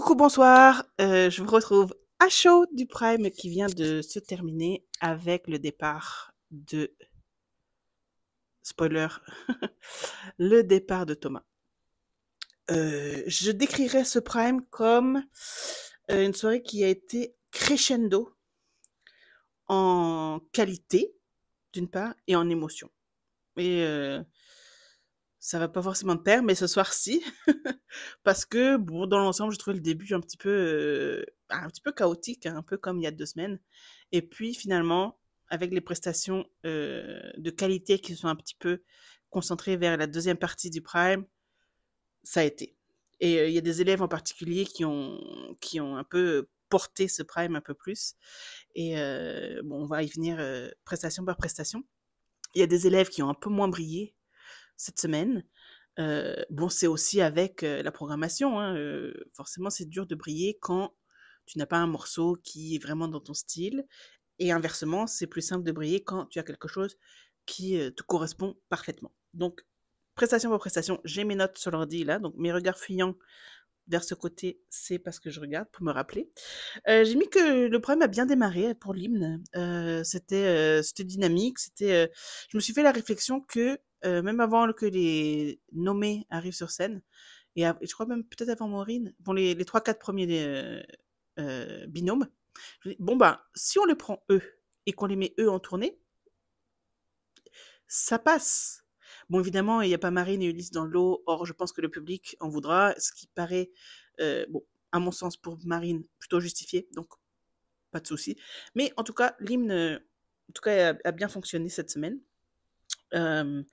Coucou, bonsoir. Je vous retrouve à chaud du Prime qui vient de se terminer avec le départ de, spoiler, le départ de Thomas. Je décrirais ce Prime comme une soirée qui a été crescendo en qualité, d'une part, et en émotion. Et ça va pas forcément de pair, mais ce soir-ci, parce que bon, dans l'ensemble, j'ai trouvé le début un petit peu chaotique, hein, un peu comme il y a 2 semaines. Et puis finalement, avec les prestations de qualité qui sont un petit peu concentrées vers la deuxième partie du Prime, ça a été. Et il y a des élèves en particulier qui ont un peu porté ce Prime un peu plus. Et bon, on va y venir prestation par prestation. Il y a des élèves qui ont un peu moins brillé cette semaine. Bon, c'est aussi avec la programmation, hein, forcément, c'est dur de briller quand tu n'as pas un morceau qui est vraiment dans ton style. Et inversement, c'est plus simple de briller quand tu as quelque chose qui te correspond parfaitement. Donc, prestation pour prestation, j'ai mes notes sur l'ordi là, donc mes regards fuyants vers ce côté, c'est parce que je regarde pour me rappeler. J'ai mis que le problème a bien démarré pour l'hymne. C'était dynamique. Je me suis fait la réflexion que même avant que les nommés arrivent sur scène, et je crois même peut-être avant Maureen, bon, les 3-4 premiers binômes, je me dis, bon, ben, si on les prend eux et qu'on les met eux en tournée, ça passe. Bon, évidemment, il n'y a pas Marine et Ulysse dans l'eau, or je pense que le public en voudra, ce qui paraît, bon, à mon sens, pour Marine, plutôt justifié, donc pas de souci. Mais en tout cas, l'hymne, en tout cas, a bien fonctionné cette semaine. Euh,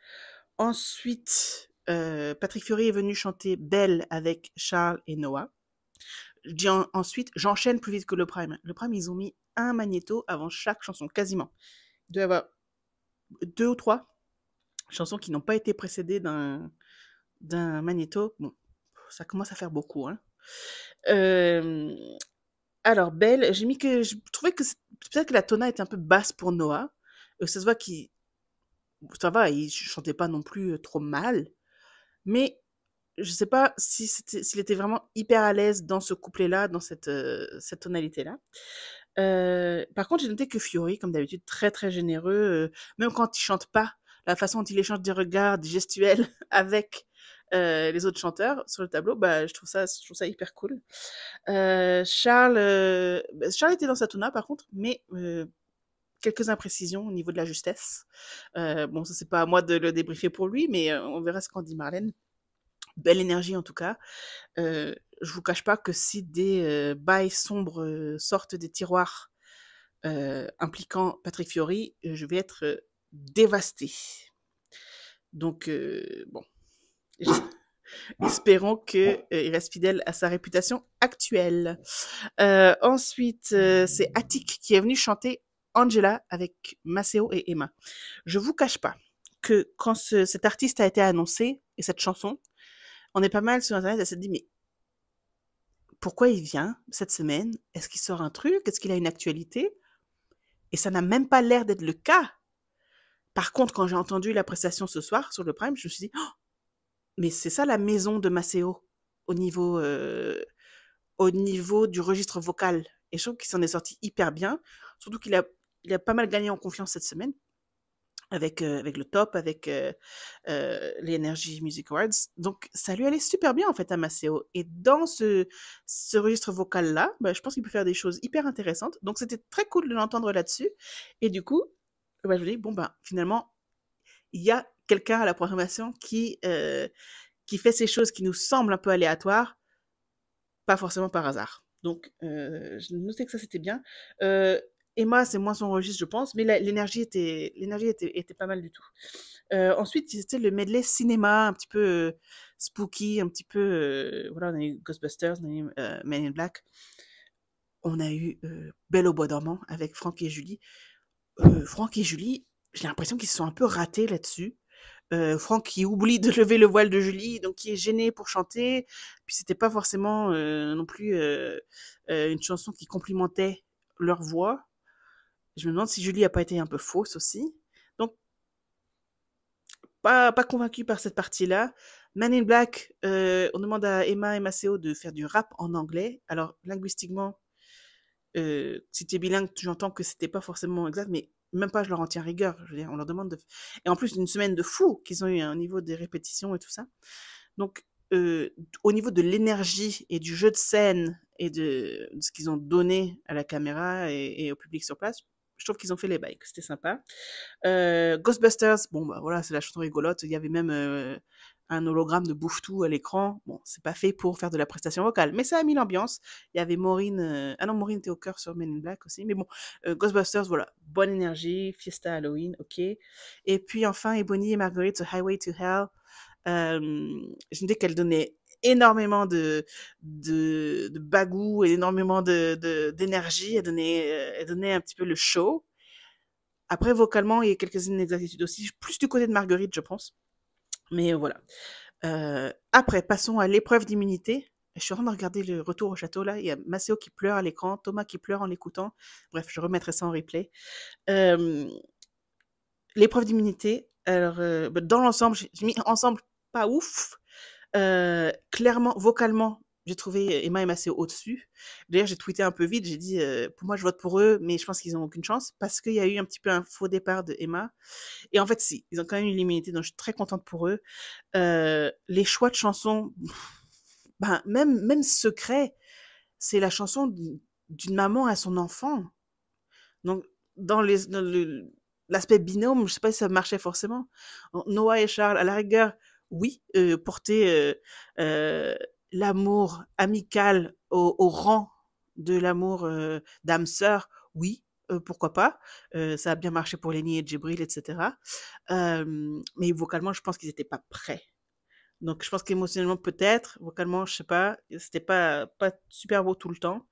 Ensuite, Patrick Fiori est venu chanter Belle avec Charles et Noah. Je dis ensuite, j'enchaîne plus vite que le Prime. Le Prime, ils ont mis un magnéto avant chaque chanson, quasiment. Il doit y avoir 2 ou 3 chansons qui n'ont pas été précédées d'un magnéto. Bon, ça commence à faire beaucoup, hein. Euh, alors, Belle, j'ai mis que je trouvais que peut-être que la tona était un peu basse pour Noah. Ça se voit qu'il ça va, il chantait pas non plus trop mal, mais je sais pas s'il était vraiment hyper à l'aise dans ce couplet-là, dans cette tonalité-là. Par contre, j'ai noté que Fiori, comme d'habitude, très très généreux, même quand il chante pas, la façon dont il échange des regards, des gestuels avec les autres chanteurs sur le tableau, bah, je trouve ça hyper cool. Charles était dans sa tona par contre, mais quelques imprécisions au niveau de la justesse. Bon, ça c'est pas à moi de le débriefer pour lui, mais on verra ce qu'en dit Marlène. Belle énergie en tout cas. Je vous cache pas que si des bails sombres sortent des tiroirs impliquant Patrick Fiori, je vais être dévastée. Donc bon, espérons qu'il reste fidèle à sa réputation actuelle. Ensuite, c'est Attic qui est venu chanter Angela avec Maceo et Emma. Je vous cache pas que quand cet artiste a été annoncé, et cette chanson, on est pas mal sur Internet à se dire, mais pourquoi il vient cette semaine? Est-ce qu'il sort un truc? Est-ce qu'il a une actualité? Et ça n'a même pas l'air d'être le cas. Par contre, quand j'ai entendu la prestation ce soir sur le Prime, je me suis dit, oh, mais c'est ça la maison de Maceo au niveau, euh, au niveau du registre vocal. Et je trouve qu'il s'en est sorti hyper bien. Surtout il a pas mal gagné en confiance cette semaine avec le top, avec les Energy Music Awards. Donc, ça lui allait super bien, en fait, à Maceo. Et dans ce registre vocal-là, bah, je pense qu'il peut faire des choses hyper intéressantes. Donc, c'était très cool de l'entendre là-dessus. Et du coup, bah, je me dis, bon, bah, finalement, il y a quelqu'un à la programmation qui fait ces choses qui nous semblent un peu aléatoires, pas forcément par hasard. Donc, je notais que ça, c'était bien. Euh, Emma, c'est moins son registre, je pense, mais l'énergie était pas mal du tout. Ensuite, c'était le medley cinéma, un petit peu spooky, un petit peu. Voilà, on a eu Ghostbusters, on a eu Men in Black, on a eu Belle au bois dormant avec Franck et Julie. Franck et Julie, j'ai l'impression qu'ils se sont un peu ratés là-dessus. Franck qui oublie de lever le voile de Julie, donc qui est gêné pour chanter. Puis c'était pas forcément non plus une chanson qui complimentait leur voix. Je me demande si Julie a pas été un peu fausse aussi. Donc pas convaincue par cette partie-là. Man in Black, on demande à Emma et Maceo de faire du rap en anglais. Alors, linguistiquement, si tu es bilingue, j'entends que c'était pas forcément exact, mais même pas je leur en tiens rigueur. Je veux dire, on leur demande de... Et en plus, une semaine de fou qu'ils ont eu au niveau des répétitions et tout ça. Donc, au niveau de l'énergie et du jeu de scène et de ce qu'ils ont donné à la caméra et au public sur place, je trouve qu'ils ont fait les bails, que c'était sympa. Ghostbusters, bon bah voilà, c'est la chanson rigolote. Il y avait même un hologramme de Bouffetou à l'écran. Bon, c'est pas fait pour faire de la prestation vocale, mais ça a mis l'ambiance. Il y avait Maureen, ah non, Maureen était au cœur sur Men in Black aussi, mais bon, Ghostbusters, voilà, bonne énergie, fiesta Halloween, ok. Et puis enfin, Ebony et Marguerite, The Highway to Hell. Je me dis qu'elle donnait énormément de bagou et énormément d'énergie. Elle donnait un petit peu le show. Après, vocalement, il y a quelques inexactitudes aussi, plus du côté de Marguerite, je pense. Mais voilà. Après, passons à l'épreuve d'immunité. Je suis en train de regarder le retour au château, là. Il y a Maceo qui pleure à l'écran, Thomas qui pleure en l'écoutant. Bref, je remettrai ça en replay. L'épreuve d'immunité, alors, dans l'ensemble, j'ai mis ensemble pas ouf. Clairement, vocalement, j'ai trouvé Emma et Maceo au-dessus. D'ailleurs, j'ai tweeté un peu vite, j'ai dit, pour moi, je vote pour eux, mais je pense qu'ils n'ont aucune chance, parce qu'il y a eu un petit peu un faux départ de Emma. Et en fait, si, ils ont quand même eu l'immunité, donc je suis très contente pour eux. Les choix de chansons, ben, même Secret, c'est la chanson d'une maman à son enfant. Donc, dans l'aspect binôme, je sais pas si ça marchait forcément. Noah et Charles, à la rigueur, oui, porter l'amour amical au rang de l'amour d'âme sœur, oui, pourquoi pas. Ça a bien marché pour Lenny et Djibril, etc. Mais vocalement, je pense qu'ils n'étaient pas prêts. Donc, je pense qu'émotionnellement, peut-être, vocalement, je sais pas, c'était pas super beau tout le temps.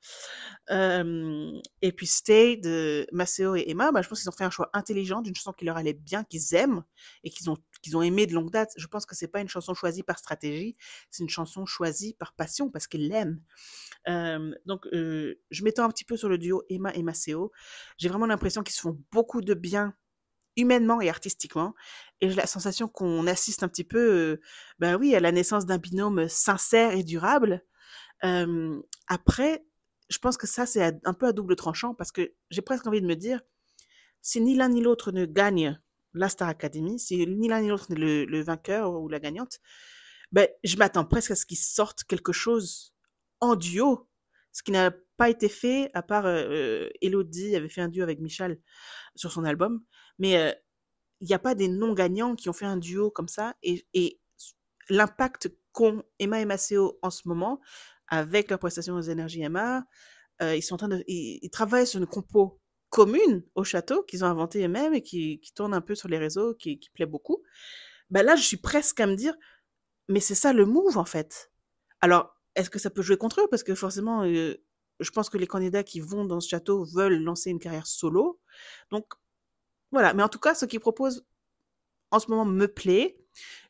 Et puis Stay de Maceo et Emma, bah, je pense qu'ils ont fait un choix intelligent d'une chanson qui leur allait bien, qu'ils aiment et qu'ils ont aimé de longue date. Je pense que c'est pas une chanson choisie par stratégie, c'est une chanson choisie par passion parce qu'ils l'aiment. Donc, je m'étends un petit peu sur le duo Emma et Maceo. J'ai vraiment l'impression qu'ils se font beaucoup de bien humainement et artistiquement. Et j'ai la sensation qu'on assiste un petit peu, ben oui, à la naissance d'un binôme sincère et durable. Après, je pense que ça, c'est un peu à double tranchant parce que j'ai presque envie de me dire, si ni l'un ni l'autre ne gagne la Star Academy, si ni l'un ni l'autre n'est le vainqueur ou la gagnante, ben, je m'attends presque à ce qu'ils sortent quelque chose en duo, ce qui n'a pas été fait, à part Elodie avait fait un duo avec Michel sur son album, mais il n'y a pas des non-gagnants qui ont fait un duo comme ça, et l'impact qu'ont Emma et Maceo en ce moment, avec leur prestation aux énergies Emma, ils sont en train ils travaillent sur une compo commune au château qu'ils ont inventé eux-mêmes et qui tourne un peu sur les réseaux, qui plaît beaucoup. Ben là, je suis presque à me dire, mais c'est ça le move en fait. Alors, est-ce que ça peut jouer contre eux? Parce que forcément, je pense que les candidats qui vont dans ce château veulent lancer une carrière solo. Donc, voilà. Mais en tout cas, ce qu'ils proposent en ce moment me plaît.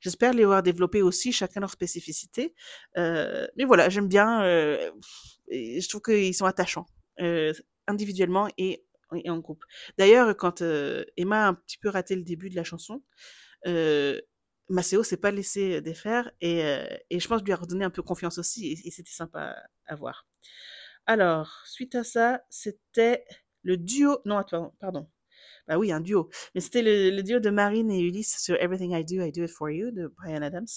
J'espère les voir développer aussi, chacun leur spécificité. Mais voilà, j'aime bien. Et je trouve qu'ils sont attachants, individuellement et en groupe. D'ailleurs, quand Emma a un petit peu raté le début de la chanson, euh, Maceo s'est pas laissé défaire et je pense lui a redonné un peu confiance aussi et c'était sympa à voir. Alors, suite à ça, c'était le duo. Non, attends, pardon. Bah oui, un duo. Mais c'était le duo de Marine et Ulysse sur Everything I Do It For You de Bryan Adams.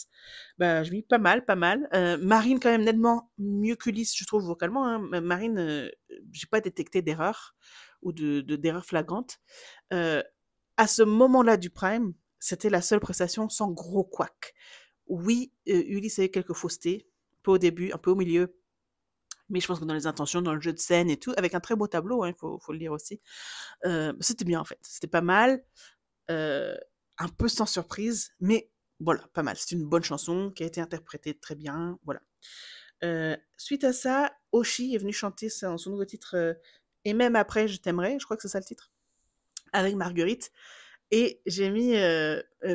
Bah, je mis pas mal, pas mal. Marine, quand même, nettement mieux qu'Ulysse, je trouve, vocalement. Hein. Marine, j'ai pas détecté d'erreur ou d'erreur flagrante. À ce moment-là du Prime, c'était la seule prestation sans gros couac. Oui, Ulysse avait quelques faussetés, un peu au début, un peu au milieu, mais je pense que dans les intentions, dans le jeu de scène et tout, avec un très beau tableau, il faut le dire aussi, c'était bien en fait. C'était pas mal, euh, un peu sans surprise, mais voilà, pas mal. C'est une bonne chanson qui a été interprétée très bien, voilà. Suite à ça, Oshi est venu chanter son nouveau titre Et même après, je t'aimerai, je crois que c'est ça le titre, avec Marguerite. Et j'ai mis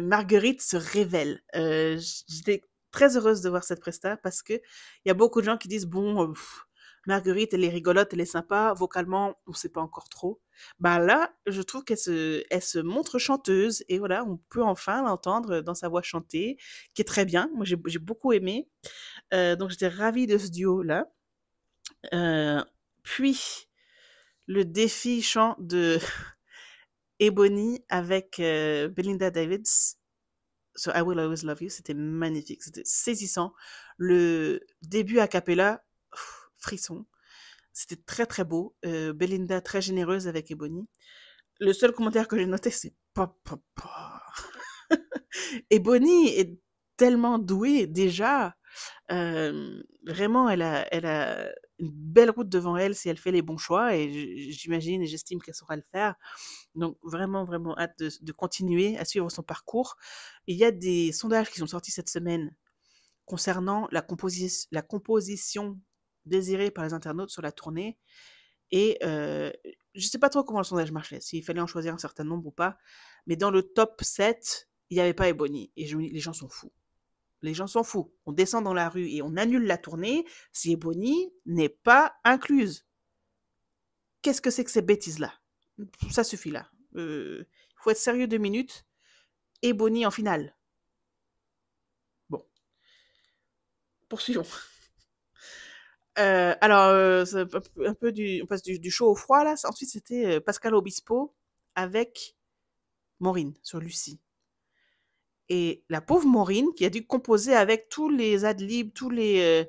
Marguerite se révèle. J'étais très heureuse de voir cette presta parce que il y a beaucoup de gens qui disent bon, Marguerite, elle est rigolote, elle est sympa. Vocalement, on sait pas encore trop. Bah là, je trouve elle se montre chanteuse. Et voilà, on peut enfin l'entendre dans sa voix chantée, qui est très bien. Moi, j'ai beaucoup aimé. Donc, j'étais ravie de ce duo-là. Euh, Puis, le défi chant de Ebony avec Belinda Davids sur I Will Always Love You, c'était magnifique, c'était saisissant. Le début a cappella, frisson. C'était très très beau. Belinda très généreuse avec Ebony. Le seul commentaire que j'ai noté, c'est pa. Ebony est tellement douée déjà. Vraiment, elle a une belle route devant elle si elle fait les bons choix et j'imagine et j'estime qu'elle saura le faire. Donc vraiment, vraiment hâte de continuer à suivre son parcours. Il y a des sondages qui sont sortis cette semaine concernant la composition désirée par les internautes sur la tournée. Et je sais pas trop comment le sondage marchait, s'il fallait en choisir un certain nombre ou pas. Mais dans le top 7, il n'y avait pas Ebony. Et les gens sont fous. Les gens sont fous. On descend dans la rue et on annule la tournée si Ebony n'est pas incluse. Qu'est-ce que c'est que ces bêtises-là? Ça suffit là. Il faut être sérieux 2 minutes. Ebony en finale. Bon, poursuivons. C'est un peu on passe du chaud au froid là. Ensuite, c'était Pascal Obispo avec Maureen sur Lucie. Et la pauvre Maureen qui a dû composer avec tous les adlibs, les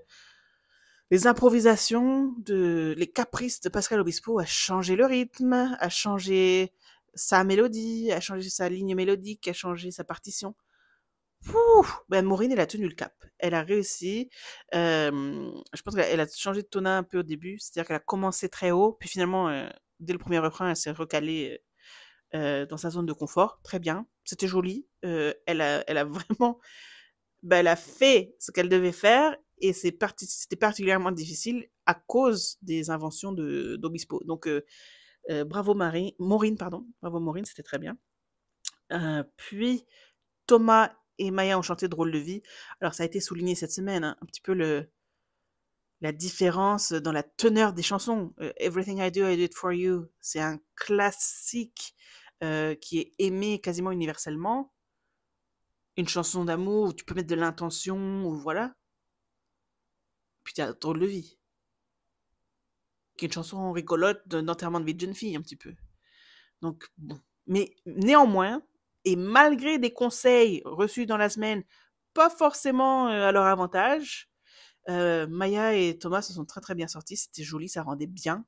improvisations, les caprices de Pascal Obispo, a changé le rythme, a changé sa mélodie, a changé sa ligne mélodique, a changé sa partition. Ben Maureen, elle a tenu le cap. Elle a réussi. Je pense qu'elle a changé de tonal un peu au début, c'est-à-dire qu'elle a commencé très haut, puis finalement, dès le premier refrain, elle s'est recalée dans sa zone de confort. Très bien, c'était joli. Elle a vraiment, ben, elle a fait ce qu'elle devait faire, et c'était particulièrement difficile à cause des inventions d'Obispo. Donc, bravo Maureen, pardon, bravo Maureen, c'était très bien. Puis Thomas et Maya ont chanté Drôle de vie. Alors, ça a été souligné cette semaine, hein, un petit peu la différence dans la teneur des chansons. Everything I Do It For You, c'est un classique qui est aimé quasiment universellement. Une chanson d'amour où tu peux mettre de l'intention, ou voilà. Puis tu as Drôle de vie, qui est une chanson rigolote d'enterrement de vie de jeune fille, un petit peu. Donc, bon. Mais néanmoins, et malgré des conseils reçus dans la semaine, pas forcément à leur avantage, Maya et Thomas se sont très très bien sortis, c'était joli, ça rendait bien.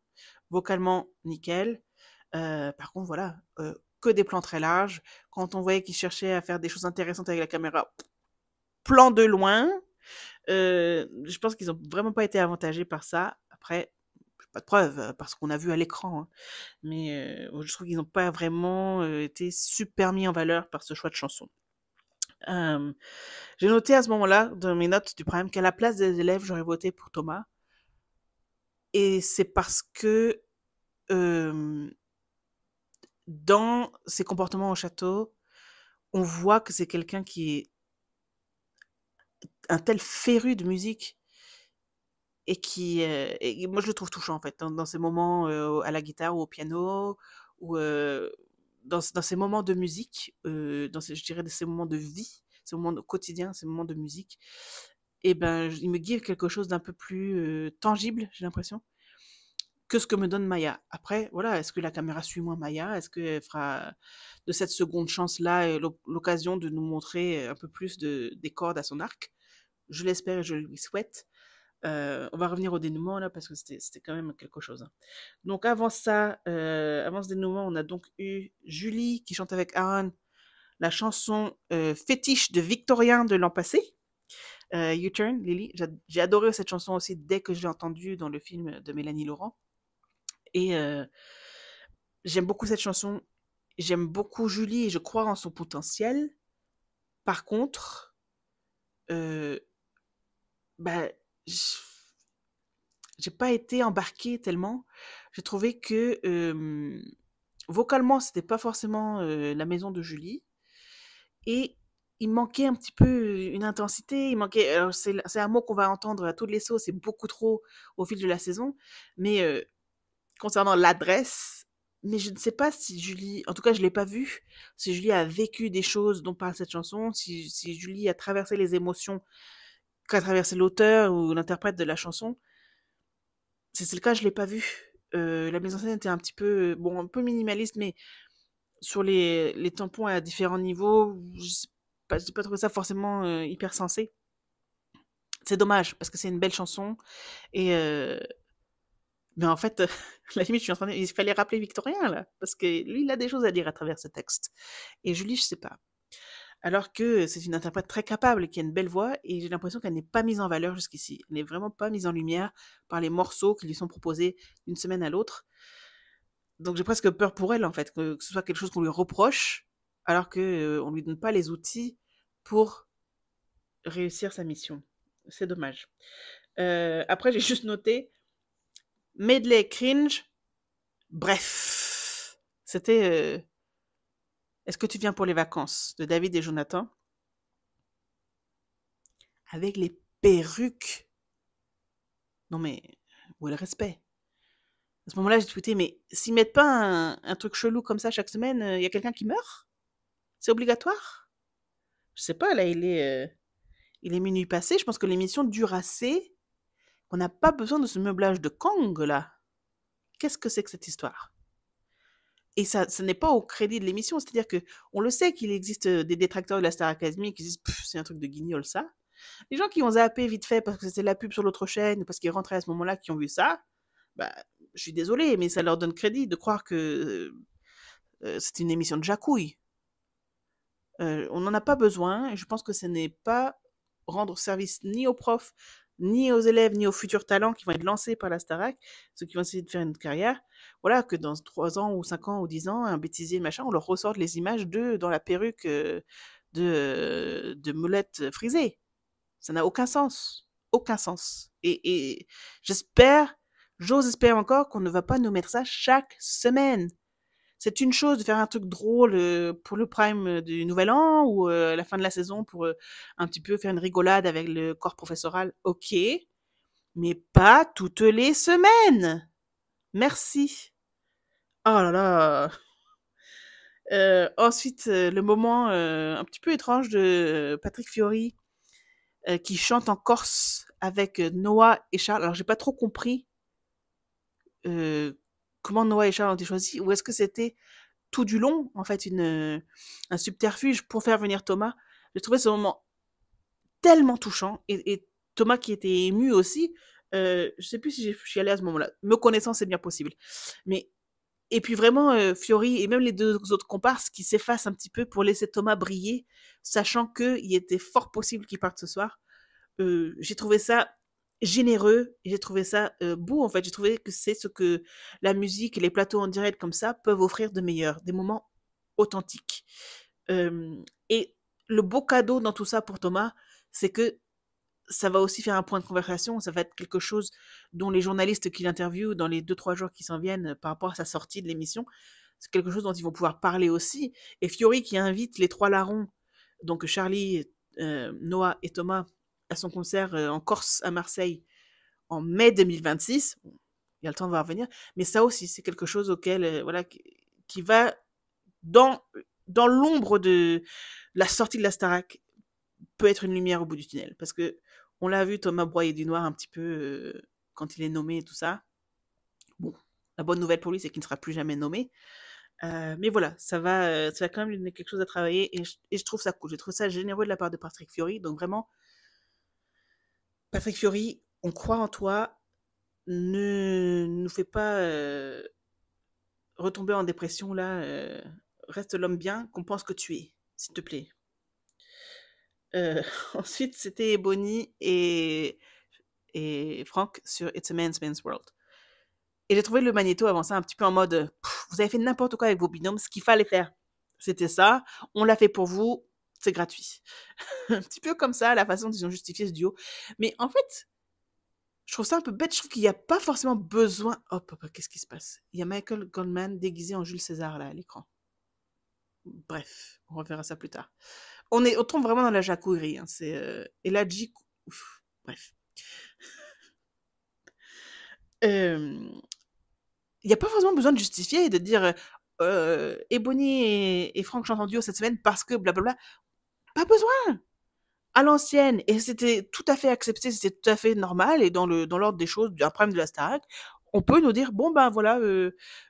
Vocalement, nickel. Par contre, voilà, que des plans très larges. Quand on voyait qu'ils cherchaient à faire des choses intéressantes avec la caméra, plan de loin. Je pense qu'ils ont vraiment pas été avantagés par ça. Après, pas de preuves, parce qu'on a vu à l'écran, hein. Mais je trouve qu'ils n'ont pas vraiment été super mis en valeur par ce choix de chanson. J'ai noté à ce moment-là, dans mes notes du programme, qu'à la place des élèves, j'aurais voté pour Thomas. Et c'est parce que dans ses comportements au château, on voit que c'est quelqu'un qui est un tel féru de musique et et moi je le trouve touchant en fait, dans ces moments à la guitare ou au piano, ou dans ces moments de musique, je dirais, de ces moments de vie, ces moments quotidiens, ces moments de musique, et ben, il me give quelque chose d'un peu plus tangible, j'ai l'impression, que ce que me donne Maya. Après, voilà, est-ce que la caméra suit moins Maya? Est-ce qu'elle fera de cette seconde chance-là l'occasion de nous montrer un peu plus des cordes à son arc? Je l'espère et je lui souhaite. On va revenir au dénouement là parce que c'était quand même quelque chose, hein. Donc avant ça, avant ce dénouement, on a donc eu Julie qui chante avec Aaron la chanson fétiche de Victorien de l'an passé, U-Turn, Lily. J'ai adoré cette chanson aussi dès que je l'ai entendue dans le film de Mélanie Laurent. Et j'aime beaucoup cette chanson. J'aime beaucoup Julie et je crois en son potentiel. Par contre, bah, j'ai pas été embarquée tellement. J'ai trouvé que vocalement, c'était pas forcément la maison de Julie. Et il manquait un petit peu une intensité, il manquait alors c'est un mot qu'on va entendre à toutes les sauces, c'est beaucoup trop au fil de la saison, mais concernant l'adresse, mais je ne sais pas si Julie en tout cas je l'ai pas vu, si Julie a vécu des choses dont parle cette chanson, si Julie a traversé les émotions qu'a traversé l'auteur ou l'interprète de la chanson. Si c'est le cas, je l'ai pas vu. La mise en scène était un petit peu, bon, un peu minimaliste, mais sur les tampons à différents niveaux, j'ai pas trouvé ça forcément hyper sensé. C'est dommage, parce que c'est une belle chanson. Et mais en fait, la limite, je suis en train de... il fallait rappeler Victorien, là, parce que lui, il a des choses à dire à travers ce texte. Et Julie, je sais pas. Alors que c'est une interprète très capable, qui a une belle voix, et j'ai l'impression qu'elle n'est pas mise en valeur jusqu'ici. Elle n'est vraiment pas mise en lumière par les morceaux qui lui sont proposés d'une semaine à l'autre. Donc j'ai presque peur pour elle, en fait, que ce soit quelque chose qu'on lui reproche, alors que on lui donne pas les outils pour réussir sa mission. C'est dommage. Après, j'ai juste noté medley cringe. Bref, c'était Est-ce que tu viens pour les vacances de David et Jonathan avec les perruques. Non mais où est le respect? À ce moment-là, j'ai tweeté mais s'ils mettent pas un truc chelou comme ça chaque semaine, il y a quelqu'un qui meurt? C'est obligatoire? Je sais pas, là il est minuit passé, je pense que l'émission dure assez. On n'a pas besoin de ce meublage de Kang là. Qu'est-ce que c'est que cette histoire? Et ça, ce n'est pas au crédit de l'émission, c'est-à-dire que on le sait qu'il existe des détracteurs de la Star Academy qui disent c'est un truc de guignol ça. Les gens qui ont zappé vite fait parce que c'était la pub sur l'autre chaîne, parce qu'ils rentraient à ce moment-là, qui ont vu ça, bah, je suis désolée, mais ça leur donne crédit de croire que c'est une émission de jacouille. On n'en a pas besoin, et je pense que ce n'est pas rendre service ni aux profs, ni aux élèves, ni aux futurs talents qui vont être lancés par la Starac, ceux qui vont essayer de faire une carrière. Voilà, que dans 3 ans, ou 5 ans, ou 10 ans, un bêtisier, machin, on leur ressorte les images d'eux dans la perruque de Molette frisée. Ça n'a aucun sens. Aucun sens. Et j'ose espérer encore qu'on ne va pas nous mettre ça chaque semaine. C'est une chose de faire un truc drôle pour le prime du Nouvel An ou à la fin de la saison pour un petit peu faire une rigolade avec le corps professoral, ok, mais pas toutes les semaines. Merci. Oh là là. Ensuite, le moment un petit peu étrange de Patrick Fiori qui chante en Corse avec Noah et Charles. Alors j'ai pas trop compris euh, comment Noah et Charles ont été choisis, ou est-ce que c'était tout du long, en fait, un subterfuge pour faire venir Thomas. J'ai trouvé ce moment tellement touchant, et Thomas qui était ému aussi, je sais plus si je suis allée à ce moment-là. Me connaissant, c'est bien possible. Mais, et puis vraiment, Fiori et même les deux autres comparses qui s'effacent un petit peu pour laisser Thomas briller, sachant qu'il était fort possible qu'il parte ce soir. J'ai trouvé ça généreux, et j'ai trouvé ça beau en fait. J'ai trouvé que c'est ce que la musique et les plateaux en direct comme ça peuvent offrir de meilleur, des moments authentiques. Euh, et le beau cadeau dans tout ça pour Thomas, c'est que ça va aussi faire un point de conversation, ça va être quelque chose dont les journalistes qui l'interviewent dans les 2-3 jours qui s'en viennent par rapport à sa sortie de l'émission, c'est quelque chose dont ils vont pouvoir parler aussi. Et Fiori qui invite les trois larrons, donc Charlie, Noah et Thomas, à son concert en Corse, à Marseille, en mai 2026. Bon, il y a le temps de voir venir, mais ça aussi, c'est quelque chose auquel, voilà, qui va dans, dans l'ombre de la sortie de la Starac, peut être une lumière au bout du tunnel. Parce que on l'a vu, Thomas broyer du noir un petit peu quand il est nommé et tout ça. Bon, la bonne nouvelle pour lui, c'est qu'il ne sera plus jamais nommé. Mais voilà, ça va quand même lui donner quelque chose à travailler, et je trouve ça cool. Je trouve ça généreux de la part de Patrick Fiori. Donc vraiment, Patrick Fiori, on croit en toi. Ne nous fais pas retomber en dépression là. Reste l'homme bien qu'on pense que tu es, s'il te plaît. Ensuite, c'était Bonnie et Franck sur It's a Man's World. Et j'ai trouvé le magnéto avant ça un petit peu en mode vous avez fait n'importe quoi avec vos binômes, ce qu'il fallait faire. C'était ça, on l'a fait pour vous, c'est gratuit. Un petit peu comme ça, la façon dont ils ont justifié ce duo. Mais en fait, je trouve ça un peu bête, je trouve qu'il n'y a pas forcément besoin. Hop, hop, qu'est-ce qui se passe? Il y a Michael Goldman déguisé en Jules César là à l'écran. Bref, on reverra ça plus tard. On tombe vraiment dans la jacouillerie, hein. Et là, bref. Il n'y a pas forcément besoin de justifier et de dire Ebony et Franck chantent en duo cette semaine parce que blablabla. Pas besoin. À l'ancienne, et c'était tout à fait accepté, c'était tout à fait normal, et dans l'ordre des choses, du prime de la Starac, on peut nous dire, bon ben voilà,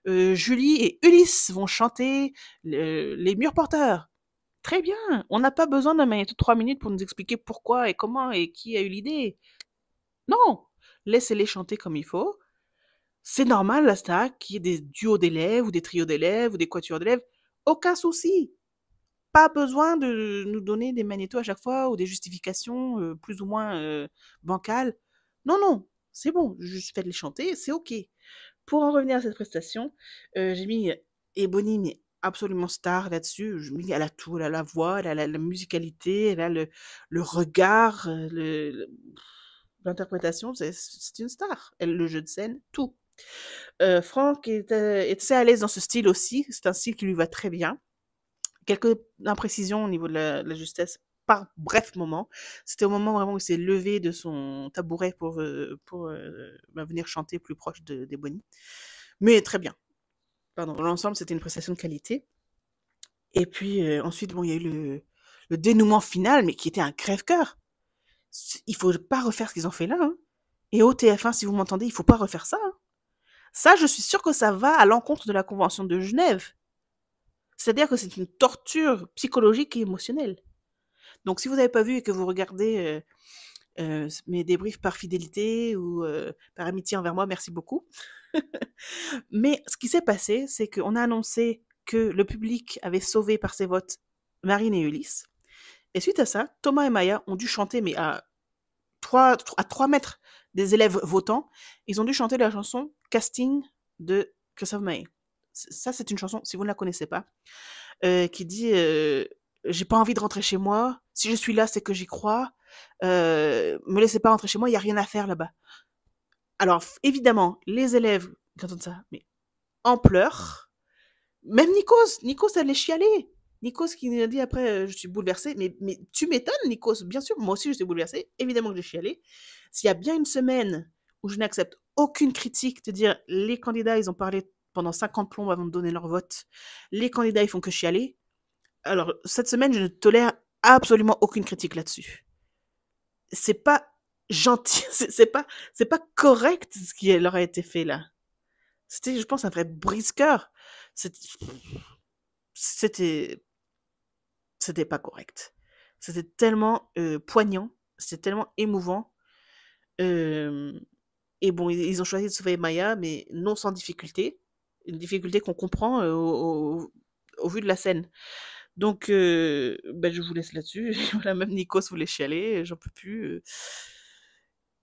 Julie et Ulysse vont chanter les murs porteurs. Très bien, on n'a pas besoin d'un magnéto de 3 minutes pour nous expliquer pourquoi et comment et qui a eu l'idée. Non, laissez-les chanter comme il faut. C'est normal, la Starac, qu'il y ait des duos d'élèves, ou des trios d'élèves, ou des quatuors d'élèves. Aucun souci. Pas besoin de nous donner des magnétos à chaque fois ou des justifications plus ou moins bancales. Non, non, c'est bon, juste faites-les chanter, c'est ok. Pour en revenir à cette prestation, j'ai mis Ebony, mais absolument star là-dessus. Elle a tout, elle a la voix, elle a la musicalité, elle a le regard, l'interprétation, c'est une star. Elle, le jeu de scène, tout. Franck est assez à l'aise dans ce style aussi, c'est un style qui lui va très bien. Quelques imprécisions au niveau de la justesse par bref moment. C'était au moment vraiment où il s'est levé de son tabouret pour venir chanter plus proche des Bonnie. Mais très bien. Pardon. Dans l'ensemble, c'était une prestation de qualité. Et puis ensuite, bon, il y a eu le dénouement final, mais qui était un crève-cœur. Il faut pas refaire ce qu'ils ont fait là. Hein. Et au TF1, si vous m'entendez, il faut pas refaire ça. Hein. Ça, je suis sûre que ça va à l'encontre de la Convention de Genève. C'est-à-dire que c'est une torture psychologique et émotionnelle. Donc, si vous n'avez pas vu et que vous regardez mes débriefs par fidélité ou par amitié envers moi, merci beaucoup. Mais ce qui s'est passé, c'est qu'on a annoncé que le public avait sauvé par ses votes Marine et Ulysse. Et suite à ça, Thomas et Maya ont dû chanter, mais à 3 mètres des élèves votants, ils ont dû chanter la chanson Casting de Christophe Maé. Ça, c'est une chanson, si vous ne la connaissez pas, qui dit j'ai pas envie de rentrer chez moi. Si je suis là, c'est que j'y crois. Me laissez pas rentrer chez moi, il y a rien à faire là-bas. Alors évidemment, les élèves qui entendent ça, mais en pleurs. Même Nikos allait chialer. Nikos qui nous a dit après, je suis bouleversée. Mais tu m'étonnes, Nikos. Bien sûr, moi aussi je suis bouleversée. Évidemment que j'ai chialé. S'il y a bien une semaine où je n'accepte aucune critique de dire les candidats, ils ont parlé pendant 50 plombs avant de donner leur vote. Les candidats, ils font que chialer. Alors, cette semaine, je ne tolère absolument aucune critique là-dessus. C'est pas gentil, c'est pas correct ce qui leur a été fait là. C'était, je pense, un vrai brise-cœur. C'était, c'était pas correct. C'était tellement poignant, c'était tellement émouvant. Euh, et bon, ils ont choisi de sauver Maya, mais non sans difficulté. Une difficulté qu'on comprend au vu de la scène. Donc, ben, je vous laisse là-dessus. Voilà, même Nikos voulait chialer, j'en peux plus.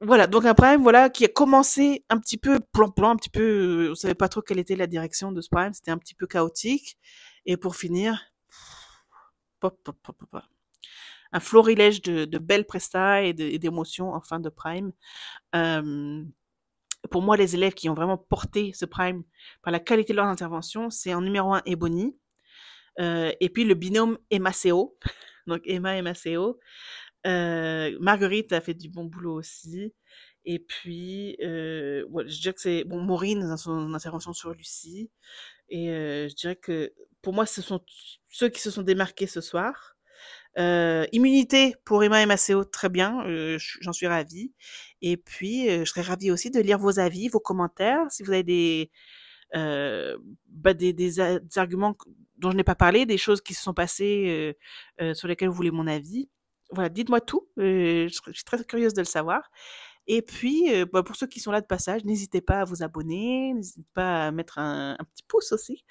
Voilà, donc un Prime, voilà, qui a commencé un petit peu plan-plan, un petit peu, on savait pas trop quelle était la direction de ce Prime, c'était un petit peu chaotique. Et pour finir, pop, pop, pop, pop, pop. Un florilège de belles prestas et d'émotions en fin de Prime. Euh, pour moi, les élèves qui ont vraiment porté ce Prime par la qualité de leur intervention, c'est en numéro 1 Ebony, et puis le binôme Emma-Céo. Donc Emma et Maceo. Marguerite a fait du bon boulot aussi. Et puis, ouais, je dirais que c'est bon, Maureen dans son intervention sur Lucie. Et je dirais que pour moi, ce sont ceux qui se sont démarqués ce soir. Immunité pour Emma et Maceo, très bien, j'en suis ravie. Et puis, je serais ravie aussi de lire vos avis, vos commentaires, si vous avez des arguments dont je n'ai pas parlé, des choses qui se sont passées sur lesquelles vous voulez mon avis. Voilà, dites-moi tout, je suis très curieuse de le savoir. Et puis, bah, pour ceux qui sont là de passage, n'hésitez pas à vous abonner, n'hésitez pas à mettre un petit pouce aussi.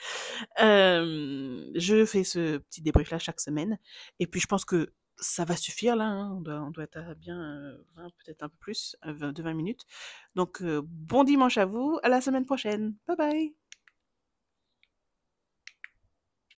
Je fais ce petit débrief-là chaque semaine. Et puis, je pense que ça va suffire là, hein. On doit être à bien 20, peut-être un peu plus, de 20 minutes. Donc, bon dimanche à vous, à la semaine prochaine. Bye bye!